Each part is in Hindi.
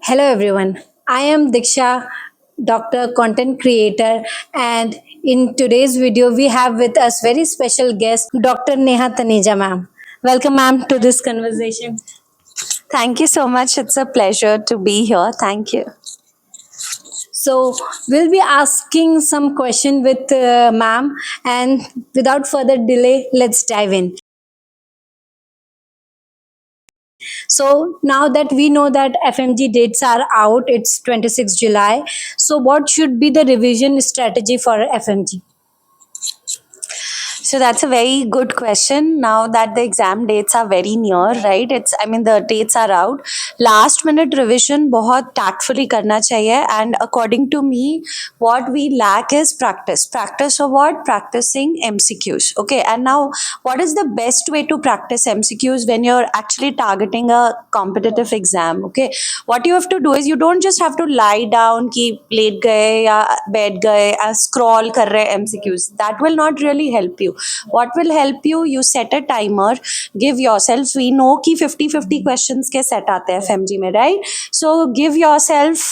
Hello everyone. I am Diksha, Doctor Content Creator, and in today's video we have with us very special guest Dr. Neha Taneja ma'am. Welcome ma'am to this conversation. Thank you so much. It's a pleasure to be here. Thank you. So we'll be asking some question with ma'am, and without further delay let's dive in. So now that we know that FMG dates are out, it's 26 July. So what should be the revision strategy for FMG? So that's a very good question. Now that the exam dates are very near, right? The dates are out. Last minute revision बहुत tactfully करना चाहिए. And according to me, what we lack is practice. Practice of what? Practicing MCQs. Okay. And now, what is the best way to practice MCQs when you're actually targeting a competitive exam? Okay. What you have to do is you don't just have to lie down कि लेट गए या बैठ गए scroll कर रहे MCQs. That will not really help you. What will help you? You set a timer, give yourself, we know कि 50-50 questions के set आते हैं FMG में, right? So give yourself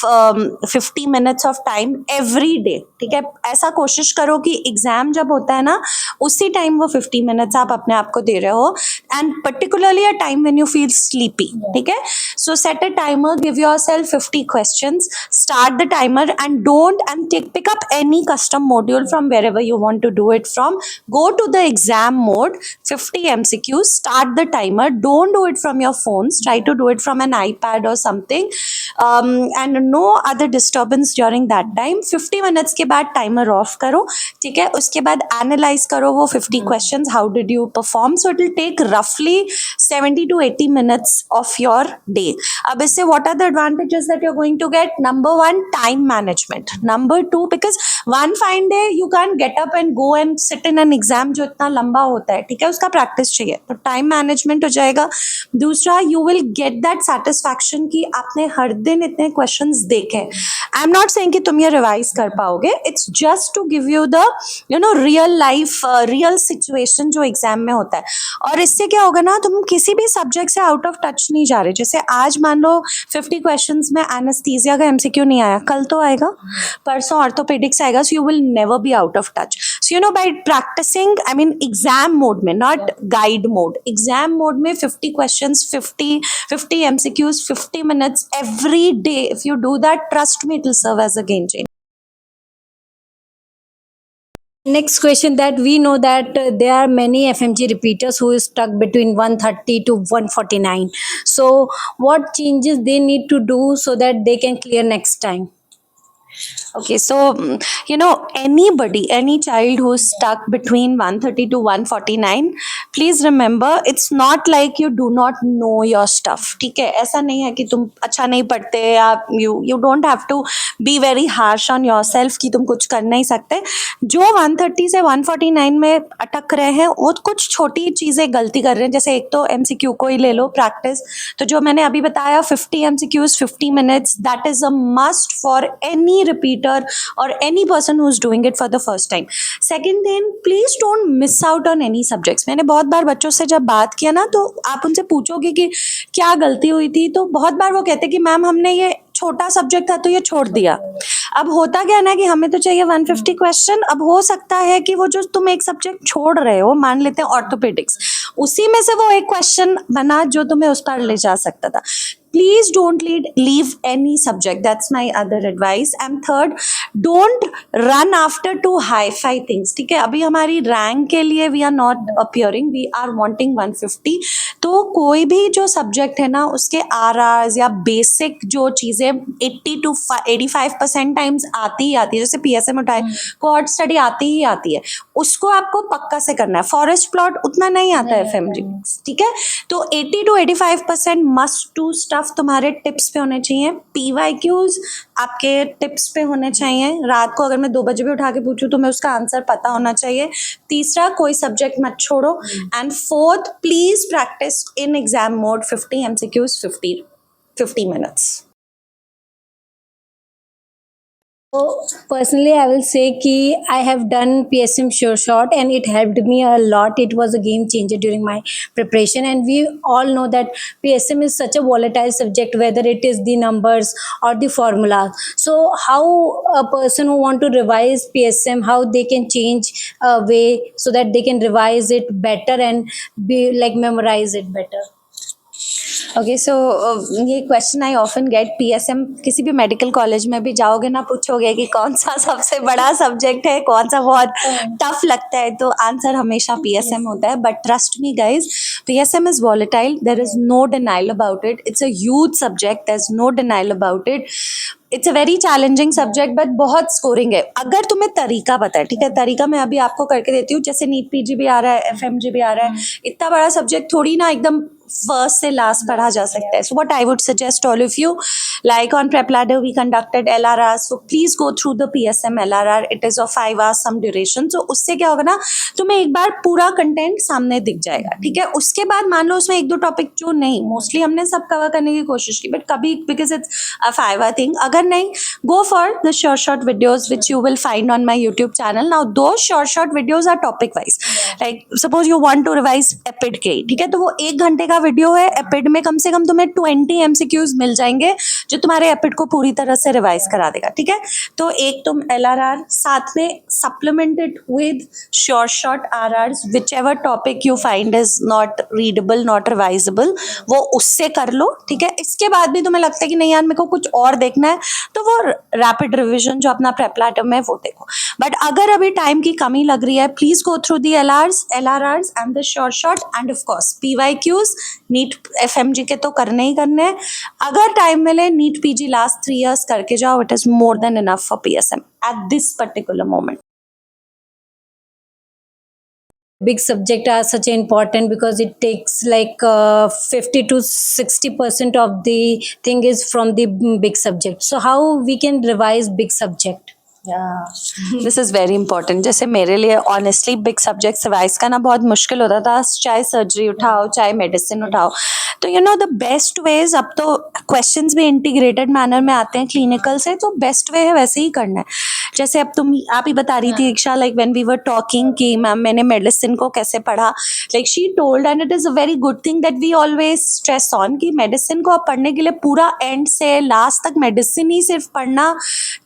50 minutes of time every day. ठीक है, ऐसा कोशिश करो कि एग्जाम जब होता है ना उसी टाइम वो 50 minutes आप अपने आप को दे रहे हो, and particularly a time when you feel sleepy. ठीक है, so set a timer, give yourself 50 questions, start the timer, and pick up any custom module from wherever you want to do it from. Go to the exam mode, 50 MCQs, start the timer. Don't do it from your phones, try to do it from an iPad or something, and no other disturbance during that time. 50 minutes के बाद timer off करो, ठीक है, उसके बाद analyze करो वो 50 questions, how did you perform. So it will take roughly 70 to 80 minutes of your day. अब इससे what are the advantages that you're going to get? Number one, time management. Number two, because one fine day you can't get up and go and sit in an exam जो इतना लंबा होता है, ठीक है, उसका प्रैक्टिस चाहिए, तो टाइम मैनेजमेंट हो जाएगा. दूसरा, you will get that satisfaction कि आपने हर दिन इतने क्वेश्चंस देखे. आई एम नॉट सेइंग कि तुम ये रिवाइज कर पाओगे, it's just to give you the real life real situation जो एग्जाम में होता है. और इससे क्या होगा ना, तुम किसी भी सब्जेक्ट से आउट ऑफ टच नहीं जा रहे. जैसे आज मान लो 50 क्वेश्चंस में एनेस्थीसिया का एमसीक्यू नहीं आया, कल तो आएगा, परसों ऑर्थोपेडिक्स आएगा, so you will never be out of touch. So by practising, I mean exam mode में, not guide mode, exam mode में 50 questions, 50 MCQs, 50 minutes every day. If you do that, trust me, it will serve as a game changer. Next question, that we know that there are many FMG repeaters who is stuck between 130 to 149. So what changes they need to do so that they can clear next time? Okay, so anybody, any child who's stuck between 130 to 149, please remember, it's not like you do not know your stuff. ठीक है, ऐसा नहीं है कि तुम अच्छा नहीं पढ़ते या you don't have to be very harsh on yourself कि तुम कुछ कर नहीं सकते. जो 130 से 149 में अटक रहे हैं वो कुछ छोटी चीज़ें गलती कर रहे हैं. जैसे एक तो MCQ को ही ले लो, प्रैक्टिस. तो जो मैंने अभी बताया 50 MCQs, 50 minutes, that is a must for any repeater or any person who's doing it for the first time. Second thing, please don't miss out on any subjects. मैंने बहुत बार बच्चों से जब बात किया ना, तो आप उनसे पूछोगे कि क्या गलती हुई थी, तो बहुत बार वो कहते कि मैम हमने ये छोटा सब्जेक्ट था तो ये छोड़ दिया. अब होता क्या ना कि हमें तो चाहिए 150 क्वेश्चन. अब हो सकता है कि वो जो तुम एक सब्जेक्ट छोड़ रहे हो, मान लेते हैं ऑर्थोपेडिक्स, उसी में से वो एक क्वेश्चन बना जो तुम्हें उस पर ले जा सकता था. Please don't leave any subject. That's my other advice. And third, don't run after too hi-fi things. ठीक है, अभी हमारी रैंक के लिए we are not appearing, we are wanting 150. तो कोई भी जो सब्जेक्ट है ना, उसके RRs या बेसिक जो चीज़ें 80 to 85% टाइम्स आती ही आती है. जैसे PSM उठाए, कोहॉर्ट स्टडी आती ही आती है, उसको आपको पक्का से करना है. फॉरेस्ट प्लॉट उतना नहीं आता है FMG, ठीक है. तो 80 to 85% मस्ट टू स्टफ तुम्हारे टिप्स पे होने चाहिए. PYQs आपके टिप्स पे होने चाहिए. रात को अगर मैं 2 बजे भी उठा के पूछूं तो मैं उसका आंसर पता होना चाहिए. तीसरा, कोई सब्जेक्ट मत छोड़ो. And fourth, please practice in exam mode, 50 MCQs, 50 minutes. So personally, I will say कि I have done PSM Sure Shot and it helped me a lot. It was a game changer during my preparation, and we all know that PSM is such a volatile subject, whether it is the numbers or the formula. So how a person who want to revise PSM, how they can change a way so that they can revise it better and be like memorize it better. Okay so ये question I often get PSM किसी भी मेडिकल कॉलेज में भी जाओगे ना पूछोगे कि कौन सा सबसे बड़ा सब्जेक्ट है कौन सा बहुत टफ लगता है तो आंसर हमेशा पीएसएम होता है but trust me guys PSM is volatile there is no denial about it it's a huge subject there is no denial about it it's a very challenging subject but बहुत स्कोरिंग है अगर तुम्हें तरीका पता है ठीक है तरीका मैं अभी आपको करके देती हूँ जैसे नीट पीजी भी आ रहा है एफएमजी भी आ रहा है इतना बड़ा सब्जेक्ट थोड़ी ना एकदम फर्स्ट से लास्ट पढ़ा जा सकता है so what I would suggest all of you like on prep ladder we conducted LRR so please go through the PSM LRR it is of 5 hours some duration so उससे क्या होगा ना तुम्हें एक बार पूरा कंटेंट सामने दिख जाएगा ठीक है उसके बाद मान लो उसमें एक दो टॉपिक जो नहीं मोस्टली हमने सब कवर करने की कोशिश की बट कभी because it's a 5 hour thing अगर नहीं go for the short videos which you will find on my YouTube channel now those short videos are topic wise like suppose you want to revise EPID के ठीक है तो वो 1 घंटे का वीडियो है EPID में कम से कम तुम्हें 20 MCQs मिल जाएंगे जो तुम्हारे एपिड को पूरी तरह से रिवाइज करा देगा ठीक है तो एक तुम LRR साथ में supplemented with short RRs whichever topic you find is not readable not revisable वो उससे कर लो ठीक है इसके बाद भी तुम्हें लगता है कि नहीं यार मेरे को कुछ और देखना है तो वो रैपिड रिविजन जो अपना प्रेपलाटम है वो देखो बट अगर अभी टाइम की कमी लग रही है please go through the LRRs and the short end of course PYQs NEET FMG के तो करने ही करने हैं अगर टाइम मिले नीट PG last 3 years करके जाओ it is more than enough for PSM at this particular moment. Big subject are such important because it takes like 50 to 60% of the thing is from the big subject. So how we can revise big subject? This is very important जैसे मेरे लिए ऑनेस्टली बिग सब्जेक्ट्स रिवाइज करना बहुत मुश्किल होता था चाहे सर्जरी उठाओ चाहे मेडिसिन उठाओ तो you know the best veg अब तो क्वेश्चंस भी इंटीग्रेटेड मैनर में आते हैं क्लिनिकल से तो बेस्ट वे है वैसे ही करना है जैसे अब आप ही बता रही थी Iksha like when we were talking कि मैम मैंने मेडिसिन को कैसे पढ़ा like she told and it is a very good thing that we always stress on कि मेडिसिन को अब पढ़ने के लिए पूरा एंड से लास्ट तक मेडिसिन ही सिर्फ पढ़ना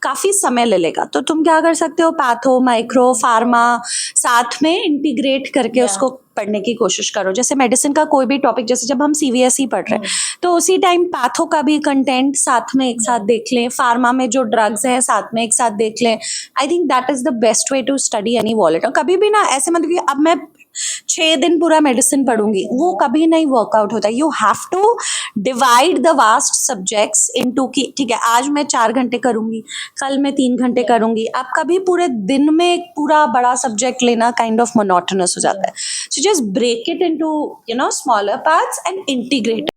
काफ़ी समय ले लेगा तो तुम क्या कर सकते हो पैथो माइक्रो फार्मा साथ में इंटीग्रेट करके उसको पढ़ने की कोशिश करो जैसे मेडिसिन का कोई भी टॉपिक जैसे जब हम CVSE पढ़ रहे हैं तो उसी टाइम पैथो का भी कंटेंट साथ में एक साथ देख लें फार्मा में जो ड्रग्स हैं साथ में एक साथ देख लें I think that is the best way to study any volatile और कभी भी ना ऐसे मतलब कि अब मैं 6 दिन पूरा मेडिसिन पढ़ूंगी वो कभी नहीं वर्कआउट होता you have to divide the vast subjects into कि ठीक है आज मैं 4 घंटे करूंगी कल मैं 3 घंटे करूंगी आप कभी पूरे दिन में एक पूरा बड़ा सब्जेक्ट लेना काइंड ऑफ मोनोटोनस हो जाता है so just break it into you know smaller parts and integrate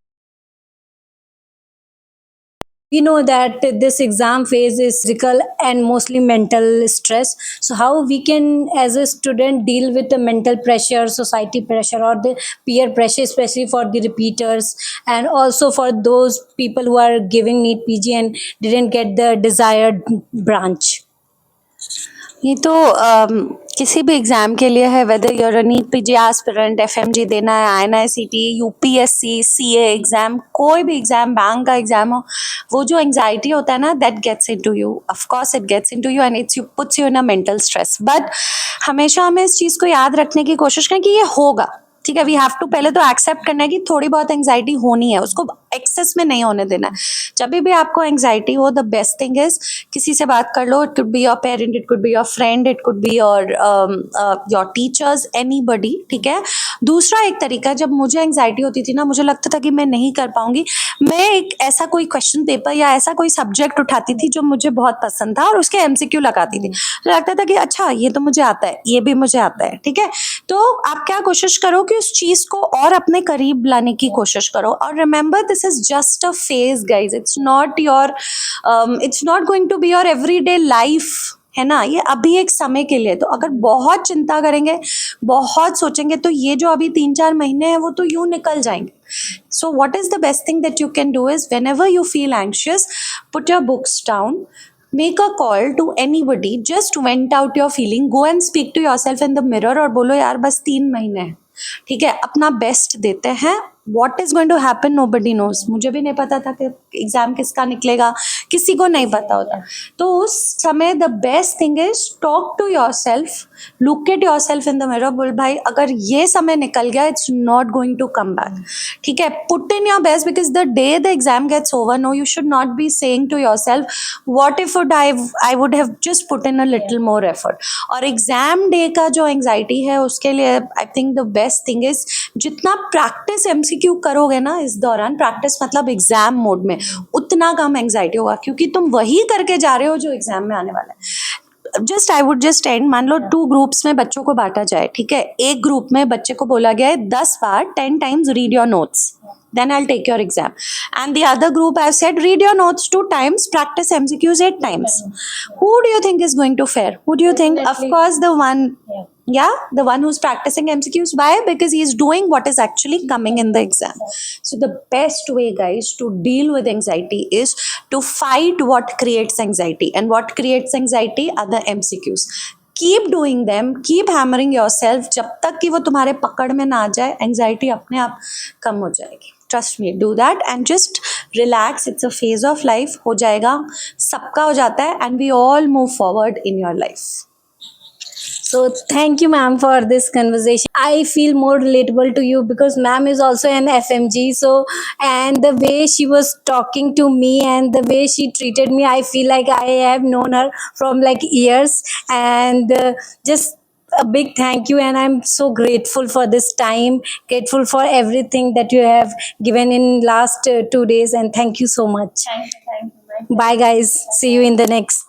We know that this exam phase is physical and mostly mental stress. So how we can as a student deal with the mental pressure, society pressure or the peer pressure, especially for the repeaters and also for those people who are giving NEET PG and didn't get the desired branch? ये तो किसी भी एग्ज़ाम के लिए है whether you're a NEET PG aspirant FMG देना है INICT UPSC CA एग्ज़ाम कोई भी एग्ज़ाम बैंक का एग्ज़ाम हो वो जो एंग्जाइटी होता है ना that gets into you of course it gets into you and it's you puts you in a mental stress but हमेशा हमें इस चीज़ को याद रखने की कोशिश करें कि ये होगा ठीक है वी हैव टू पहले तो एक्सेप्ट करना है कि थोड़ी बहुत एंग्जाइटी होनी है उसको एक्सेस में नहीं होने देना है जब भी आपको एंग्जाइटी हो द बेस्ट थिंग इज किसी से बात कर लो it could be your parent it could be your friend it could be your teachers anybody ठीक है दूसरा एक तरीका जब मुझे एंग्जाइटी होती थी ना मुझे लगता था कि मैं नहीं कर पाऊंगी मैं एक ऐसा कोई क्वेश्चन पेपर या ऐसा कोई सब्जेक्ट उठाती थी जो मुझे बहुत पसंद था और उसके MCQ लगाती थी तो लगता था कि अच्छा ये तो मुझे आता है ये भी मुझे आता है ठीक है तो आप क्या कोशिश करो कि उस चीज को और अपने करीब लाने की कोशिश करो और remember this is just a phase guys it's not going to be your everyday life है ना ये अभी एक समय के लिए तो अगर बहुत चिंता करेंगे बहुत सोचेंगे तो ये जो अभी 3-4 महीने हैं वो तो यूं निकल जाएंगे so what is the best thing that you can do is whenever you feel anxious put your books down make a call to anybody, just vent out your feeling, go and speak to yourself in the mirror और बोलो यार बस 3 महीने हैं, ठीक है, अपना बेस्ट देते हैं. What is going to happen nobody knows. मुझे भी नहीं पता था कि एग्जाम किसका निकलेगा, किसी को नहीं पता होता. तो उस समय the best thing is talk to yourself, look at yourself in the mirror, बोल भाई अगर ये समय निकल गया it's not going to come back, ठीक है. Put in your best because the day the exam gets over, no you should not be saying to yourself what if I would have just put in a little more effort. और एग्जाम डे का जो एंग्जाइटी है उसके लिए I think the best thing is जितना प्रैक्टिस एमसीक्यू करोगे ना इस दौरान, प्रैक्टिस मतलब एग्जाम मोड में, उतना कम एंग्जाइटी होगा क्योंकि तुम वही करके जा रहे हो जो एग्जाम में आने वाला है. Just I would just and, मान लो 2 ग्रुप्स में बच्चों को बांटा जाए, ठीक है. एक ग्रुप में बच्चे को बोला गया है 10 बार 10 times read your notes, then I'll take your exam. And the other group I've said read your notes 2 times, practice MCQs 8 times. Who do you think is going to fare? Who do you think? Of course the one, yeah, the one who's practicing MCQs. Why? Because he's doing what is actually coming in the exam. So the best way guys to deal with anxiety is to fight what creates anxiety, and what creates anxiety are the MCQs. Keep doing them, keep hammering your self, जब तक कि वो तुम्हारे पकड़ में ना आ जाए एंग्जाइटी अपने आप कम हो जाएगी. Trust me, do that and just relax. It's a phase of life, हो जाएगा, सबका हो जाता है, and we all move forward in your life. So thank you, ma'am, for this conversation. I feel more relatable to you because ma'am is also an FMG. So, and the way she was talking to me and the way she treated me, I feel like I have known her from like years. And just a big thank you, and I'm so grateful for this time, grateful for everything that you have given in last 2 days, and thank you so much. Thank you. Bye guys, see you in the next.